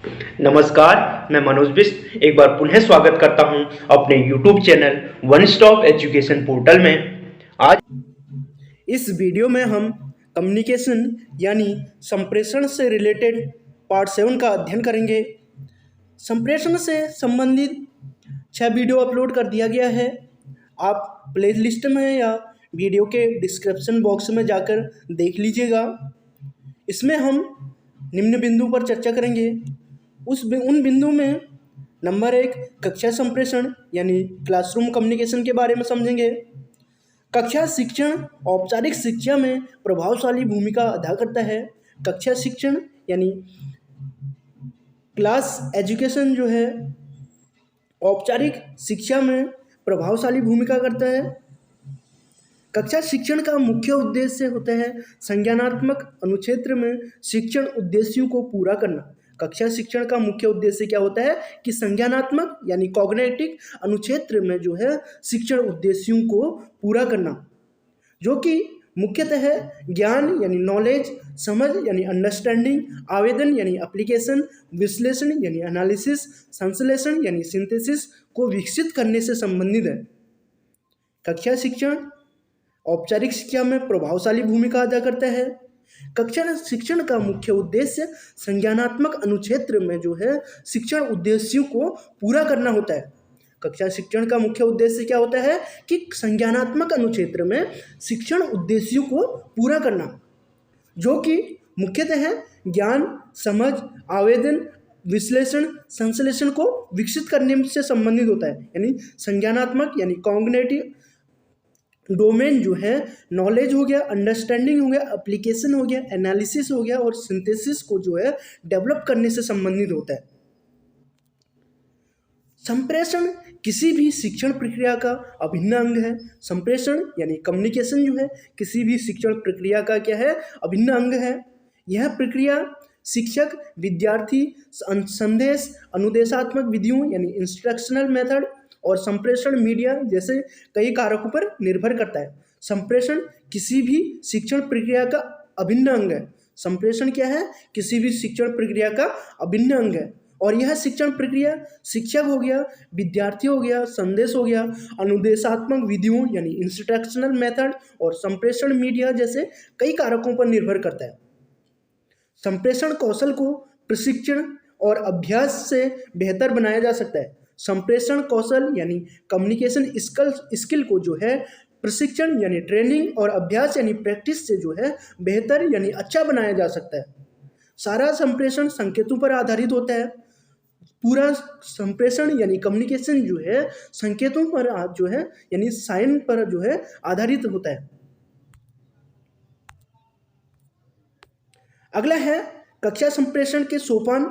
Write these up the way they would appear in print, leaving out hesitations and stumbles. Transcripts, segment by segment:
नमस्कार, मैं मनोज बिष्ट एक बार पुनः स्वागत करता हूं अपने YouTube channel one stop education portal में। आज इस वीडियो में हम कम्युनिकेशन यानी संप्रेषण से रिलेटेड पार्ट 7 का अध्ययन करेंगे। संप्रेषण से संबंधित 6 वीडियो अपलोड कर दिया गया है। आप प्लेलिस्ट में या वीडियो के डिस्क्रिप्शन बॉक्स में जाकर देख लीजिएगा। इसमें हम निम्न बिंदु पर चर्चा करेंगे। उन बिंदु में नंबर 1 कक्षा संप्रेषण यानी क्लासरूम कम्युनिकेशन के बारे में समझेंगे। कक्षा शिक्षण औपचारिक शिक्षा में प्रभावशाली भूमिका अदा करता है। कक्षा शिक्षण यानी क्लास एजुकेशन जो है औपचारिक शिक्षा में प्रभावशाली भूमिका करता है। कक्षा शिक्षण का मुख्य उद्देश्य होता है संज्ञानात्मक अनुक्षेत्र में शिक्षण उद्देश्यों को पूरा करना। कक्षा शिक्षण का मुख्य उद्देश्य क्या होता है कि संज्ञानात्मक यानी कॉग्निटिव अनुक्षेत्र में जो है शिक्षण उद्देश्यों को पूरा करना, जो कि मुख्यतः ज्ञान यानी नॉलेज, समझ यानी अंडरस्टैंडिंग, आवेदन यानी एप्लीकेशन, विश्लेषण यानी एनालिसिस, संश्लेषण यानी सिंथेसिस को विकसित करने से संबंधित है। कक्षा शिक्षण औपचारिक शिक्षा में प्रभावशाली भूमिका अदा करता है। कक्षा शिक्षण का मुख्य उद्देश्य संज्ञानात्मक अनुक्षेत्र में जो है शिक्षण उद्देश्यों को पूरा करना होता है। कक्षा शिक्षण का मुख्य उद्देश्य क्या होता है कि संज्ञानात्मक अनुक्षेत्र में शिक्षण उद्देश्यों को पूरा करना, जो कि मुख्यतः ज्ञान, समझ, आवेदन, विश्लेषण, संश्लेषण को विकसित करने से संबंधित होता है। यानी संज्ञानात्मक यानी कॉग्निटिव डोमेन जो है नॉलेज हो गया, अंडरस्टैंडिंग हो गया, एप्लीकेशन हो गया, एनालिसिस हो गया और सिंथेसिस को जो है डेवलप करने से संबंधित होता है। संप्रेषण किसी भी शिक्षण प्रक्रिया का अभिन्न अंग है। संप्रेषण यानी कम्युनिकेशन जो है किसी भी शिक्षण प्रक्रिया का क्या है, अभिन्न अंग है। यह प्रक्रिया शिक्षक, विद्यार्थी, संदेश, अनुदेशात्मक विधियों यानी इंस्ट्रक्शनल मेथड और संप्रेषण मीडिया जैसे कई कारकों पर निर्भर करता है। संप्रेषण किसी भी शिक्षण प्रक्रिया का अभिन्न अंग है। संप्रेषण क्या है? किसी भी शिक्षण प्रक्रिया का अभिन्न अंग है। और यह शिक्षण प्रक्रिया शिक्षक हो गया, विद्यार्थी हो गया, संदेश हो गया, अनुदेशात्मक विधियों यानी इंस्ट्रक्शनल मेथड और संप्रेषण मीडिया जैसे कई कारकों पर निर्भर करता है। संप्रेषण कौशल को प्रशिक्षण और अभ्यास से बेहतर बनाया जा सकता है। संप्रेषण कौशल यानी कम्युनिकेशन स्किल को जो है प्रशिक्षण यानी ट्रेनिंग और अभ्यास यानी प्रैक्टिस से जो है बेहतर यानी अच्छा बनाया जा सकता है। सारा संप्रेषण संकेतों पर आधारित होता है। पूरा संप्रेषण यानी कम्युनिकेशन जो है संकेतों पर जो है यानी साइन पर जो है आधारित होता है। अगला है कक्षा संप्रेषण के सोपान।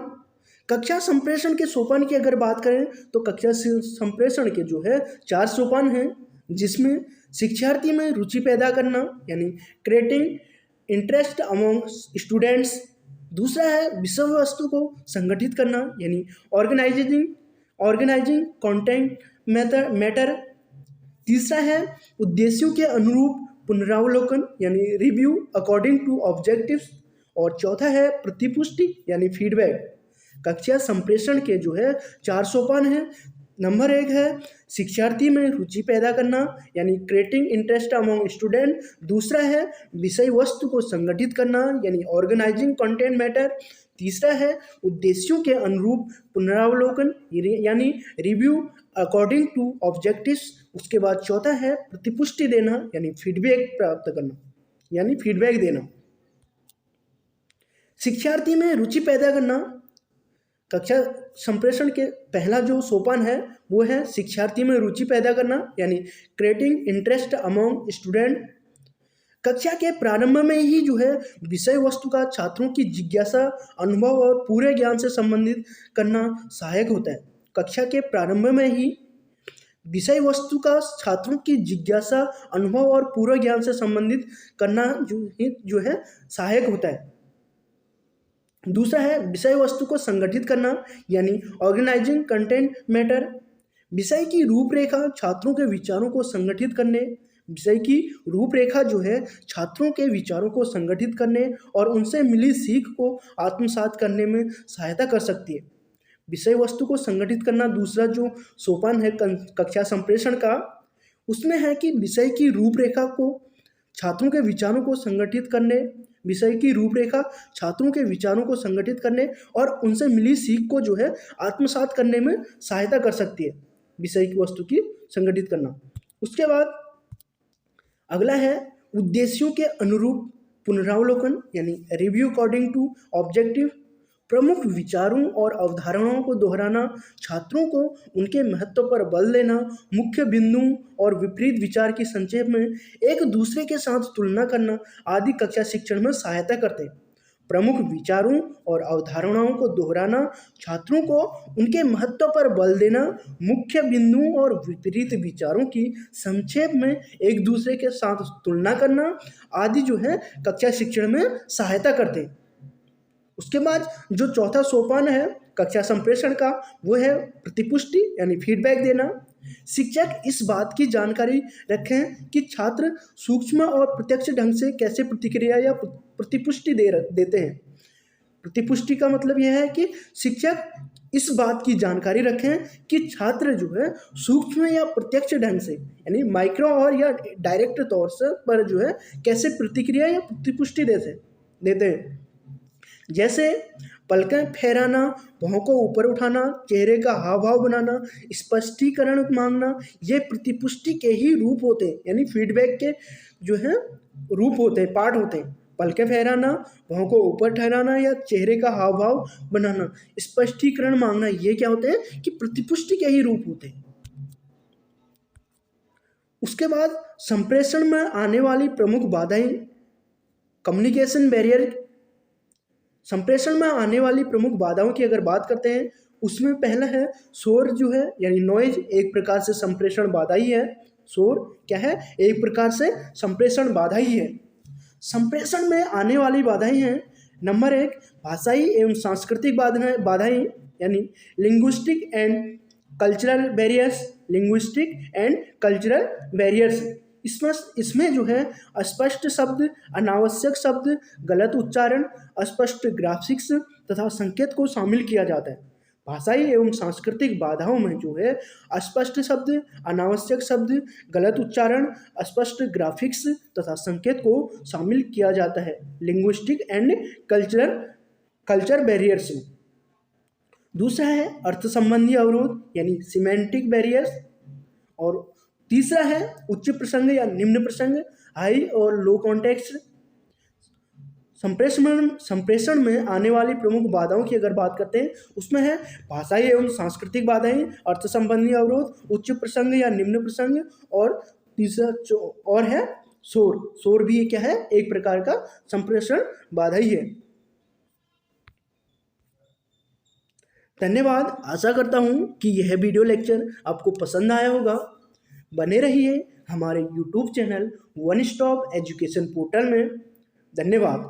कक्षा संप्रेषण के सोपान की अगर बात करें तो कक्षा संप्रेषण के जो है 4 सोपान हैं, जिसमें शिक्षार्थी में रुचि पैदा करना यानी क्रिएटिंग इंटरेस्ट अमंग स्टूडेंट्स। दूसरा है विषय वस्तु को संगठित करना यानी ऑर्गेनाइजिंग कंटेंट मैटर। तीसरा है उद्देश्यों के अनुरूप पुनरावलोकन यानी रिव्यू अकॉर्डिंग टू ऑब्जेक्टिव्स। और चौथा है प्रतिपुष्टि यानी फीडबैक। कक्षा संप्रेषण के जो है 4 सोपान हैं। नंबर 1 है शिक्षार्थी में रुचि पैदा करना यानी क्रिएटिंग इंटरेस्ट अमंग स्टूडेंट। दूसरा है विषय वस्तु को संगठित करना यानी ऑर्गेनाइजिंग कंटेंट मैटर। तीसरा है उद्देश्यों के अनुरूप पुनरावलोकन यानी रिव्यू अकॉर्डिंग टू ऑब्जेक्टिव्स। उसके बाद चौथा है प्रतिपुष्टि देना यानी फीडबैक प्राप्त करना यानी फीडबैक देना। शिक्षार्थी में रुचि पैदा करना कक्षा संप्रेषण के पहला जो सोपान है वो है शिक्षार्थी में रुचि पैदा करना यानी क्रिएटिंग इंटरेस्ट अमंग स्टूडेंट। कक्षा के प्रारंभ में ही जो है विषय वस्तु का छात्रों की जिज्ञासा, अनुभव और पूरे ज्ञान से संबंधित करना सहायक होता है। कक्षा के प्रारंभ में ही विषय वस्तु का छात्रों की जिज्ञासा, अनुभव और पूरे ज्ञान से संबंधित करना जो है सहायक होता है। दूसरा है विषय वस्तु को संगठित करना यानी ऑर्गेनाइजिंग कंटेंट मैटर। विषय की रूपरेखा छात्रों के विचारों को संगठित करने, विषय की रूपरेखा जो है छात्रों के विचारों को संगठित करने और उनसे मिली सीख को आत्मसात करने में सहायता कर सकती है। विषय वस्तु को संगठित करना दूसरा जो सोपान है कक्षा संप्रेषण का, उसमें है कि विषय की रूपरेखा को छात्रों के विचारों को संगठित करने, विषय की रूपरेखा छात्रों के विचारों को संगठित करने और उनसे मिली सीख को जो है आत्मसात करने में सहायता कर सकती है, विषय की वस्तु की संगठित करना। उसके बाद अगला है उद्देश्यों के अनुरूप पुनरावलोकन यानी रिव्यू अकॉर्डिंग टू ऑब्जेक्टिव। प्रमुख विचारों और अवधारणाओं को दोहराना, छात्रों को उनके महत्व पर बल देना, मुख्य बिंदुओं और विपरीत विचार की संक्षेप में एक दूसरे के साथ तुलना करना आदि कक्षा शिक्षण में सहायता करते हैं। प्रमुख विचारों और अवधारणाओं को दोहराना, छात्रों को उनके महत्व पर बल देना, मुख्य बिंदुओं और विपरीत विचारों की संक्षेप में एक दूसरे के साथ तुलना करना आदि जो है कक्षा शिक्षण में सहायता करते हैं। उसके बाद जो चौथा सोपान है कक्षा संप्रेषण का, वो है प्रतिपुष्टि यानी फीडबैक देना। शिक्षक इस बात की जानकारी रखें कि छात्र सूक्ष्म और प्रत्यक्ष ढंग से कैसे प्रतिक्रिया या प्रतिपुष्टि देते हैं। प्रतिपुष्टि का मतलब यह है कि शिक्षक इस बात की जानकारी रखें कि छात्र जो है सूक्ष्म या प्रत्यक्ष ढंग से यानी माइक्रो और या डायरेक्ट तौर से पर जो है कैसे प्रतिक्रिया या प्रतिपुष्टि देते हैं। जैसे पलकें फहराना, भौं को ऊपर उठाना, चेहरे का हाव भाव बनाना, स्पष्टीकरण मांगना, ये प्रतिपुष्टि के ही रूप होते हैं यानी फीडबैक के जो है रूप होते हैं, पार्ट होते हैं। पलकें फहराना, भौं को ऊपर ठहराना या चेहरे का हाव भाव बनाना, स्पष्टीकरण मांगना, ये क्या होते हैं कि प्रतिपुष्टि के ही रूप होते हैं। उसके बाद संप्रेषण में आने वाली प्रमुख बाधाएं, कम्युनिकेशन बैरियर। संप्रेषण में आने वाली प्रमुख बाधाओं की अगर बात करते हैं, उसमें पहला है शोर जो है यानी नॉइज, एक प्रकार से संप्रेषण बाधा ही है। शोर क्या है? एक प्रकार से संप्रेषण बाधा ही है। संप्रेषण में आने वाली बाधाएं हैं, नंबर 1 भाषाई एवं सांस्कृतिक बाधाएं यानी linguistic and cultural barriers. Linguistic and cultural barriers इसमें जो है अस्पष्ट शब्द, अनावश्यक शब्द, गलत उच्चारण, अस्पष्ट ग्राफिक्स तथा संकेत को शामिल किया जाता है। भाषाई एवं सांस्कृतिक बाधाओं में जो है अस्पष्ट शब्द, अनावश्यक शब्द, गलत उच्चारण, अस्पष्ट ग्राफिक्स तथा संकेत को शामिल किया जाता है लिंग्विस्टिक एंड कल्चर बैरियर्स। दूसरा है अर्थ संबंधी अवरोध यानी सिमेंटिक बैरियर्स। और तीसरा है उच्च प्रसंग या निम्न प्रसंग, हाई और लो कॉन्टेक्स्ट। संप्रेषण में आने वाली प्रमुख बाधाओं की अगर बात करते हैं, उसमें है भाषाई एवं सांस्कृतिक बाधाएं, अर्थ संबंधी अवरोध, उच्च प्रसंग या निम्न प्रसंग, और तीसरा और है शोर। शोर भी क्या है? एक प्रकार का संप्रेषण बाधा ही है। धन्यवाद। आशा करता हूं कि यह वीडियो लेक्चर आपको पसंद आया होगा। बने रहिए हमारे YouTube channel one stop education portal में। धन्यवाद।